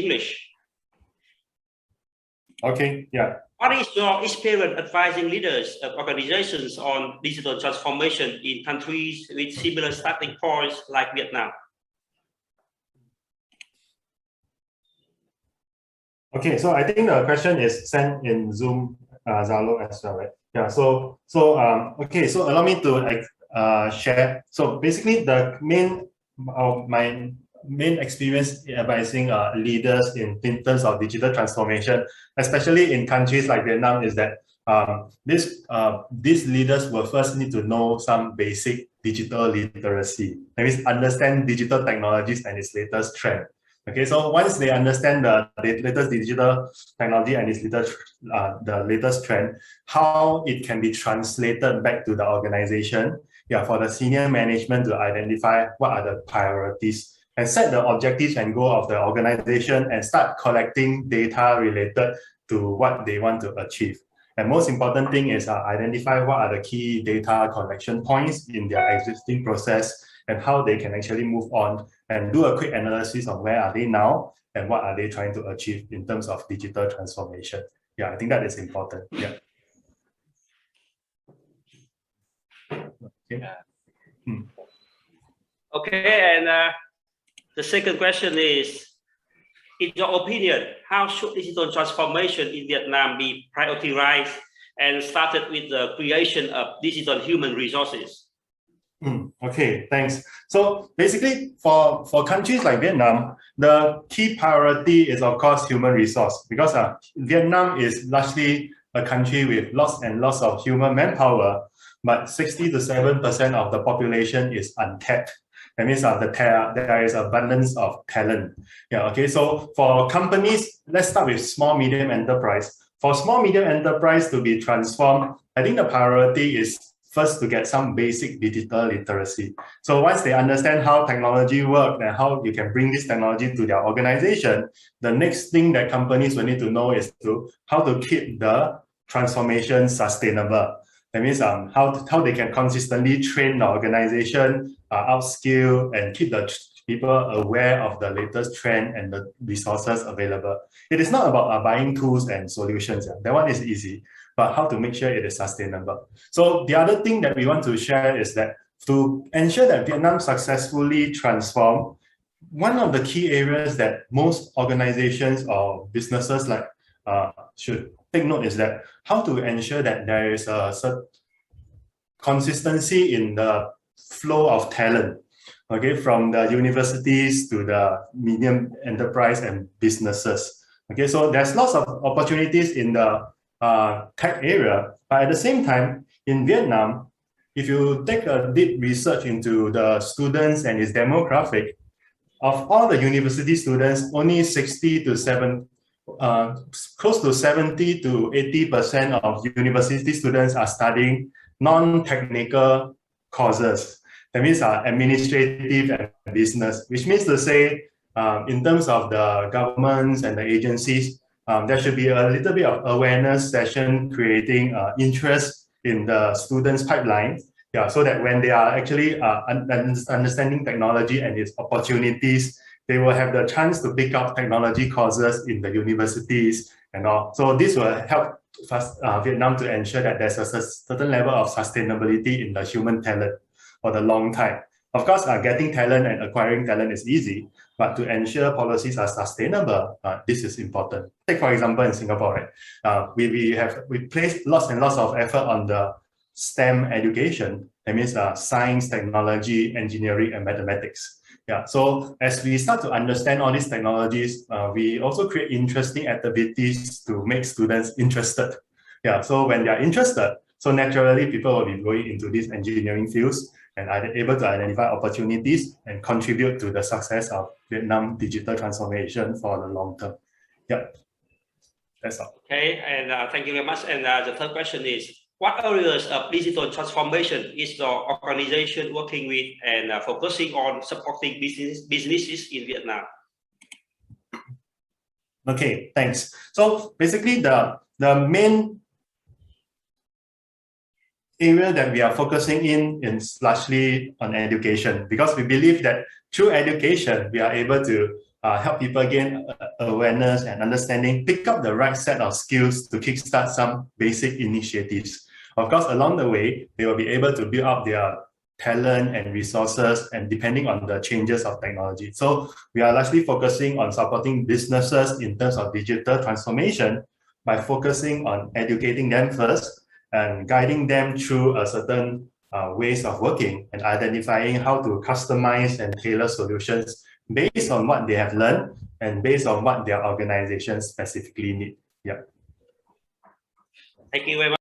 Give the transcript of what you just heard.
English. Okay, yeah. What is your experience advising leaders of organizations on digital transformation in countries with similar starting points like Vietnam? Okay, so I think the question is sent in Zoom, Zalo as well, right? Yeah. Okay. So allow me to share. So basically, the my main experience advising leaders in terms of digital transformation, especially in countries like Vietnam, is that these leaders will first need to know some basic digital literacy. That means understand digital technologies and its latest trend. Okay, so once they understand the latest digital technology and its the latest trend, how it can be translated back to the organization, for the senior management to identify what are the priorities and set the objectives and goal of the organization and start collecting data related to what they want to achieve. And most important thing is identify what are the key data collection points in their existing process and how they can actually move on and do a quick analysis of where are they now and what are they trying to achieve in terms of digital transformation. Yeah, I think that is important. Yeah. Okay. Okay, and the second question is, in your opinion, how should digital transformation in Vietnam be prioritized and started with the creation of digital human resources? Okay, thanks. So basically, for countries like Vietnam, the key priority is, of course, human resource, because Vietnam is largely a country with lots and lots of human manpower, but 60 to 7% of the population is untapped. That means there is abundance of talent. Yeah. Okay. So for companies, let's start with small medium enterprise. For small medium enterprise to be transformed, I think the priority is first to get some basic digital literacy. So once they understand how technology works and how you can bring this technology to their organization, the next thing that companies will need to know is how to keep the transformation sustainable. That means how they can consistently train the organization, upskill, and keep the people aware of the latest trend and the resources available. It is not about buying tools and solutions. That one is easy, but how to make sure it is sustainable. So the other thing that we want to share is that to ensure that Vietnam successfully transform, one of the key areas that most organizations or businesses should take note is that how to ensure that there is a certain consistency in the flow of talent, okay, from the universities to the medium enterprise and businesses. Okay, so there's lots of opportunities in the tech area, but at the same time, in Vietnam, if you take a deep research into the students and its demographic, of all the university students, only close to 70 to 80% of university students are studying non-technical courses. That means administrative and business, which means to say, in terms of the governments and the agencies, there should be a little bit of awareness session creating interest in the students' pipeline. Yeah, so that when they are actually understanding technology and its opportunities, they will have the chance to pick up technology courses in the universities and all. So this will help Vietnam to ensure that there's a certain level of sustainability in the human talent for the long time. Of course, getting talent and acquiring talent is easy, but to ensure policies are sustainable, this is important. Take for example in Singapore, right? We place lots and lots of effort on the STEM education. That means science, technology, engineering, and mathematics. Yeah. So as we start to understand all these technologies, we also create interesting activities to make students interested. Yeah. So when they are interested, so naturally people will be going into these engineering fields and are able to identify opportunities and contribute to the success of Vietnam digital transformation for the long term. Yeah. That's all. Okay, and thank you very much. And the third question is, what areas of digital transformation is your organization working with and focusing on supporting businesses in Vietnam? Okay, thanks. So basically the main area that we are focusing in is largely on education, because we believe that through education, we are able to help people gain awareness and understanding, pick up the right set of skills to kickstart some basic initiatives. Of course, along the way, they will be able to build up their talent and resources, and depending on the changes of technology. So we are largely focusing on supporting businesses in terms of digital transformation by focusing on educating them first and guiding them through a certain ways of working and identifying how to customize and tailor solutions based on what they have learned and based on what their organization specifically need. Yeah. Thank you very much.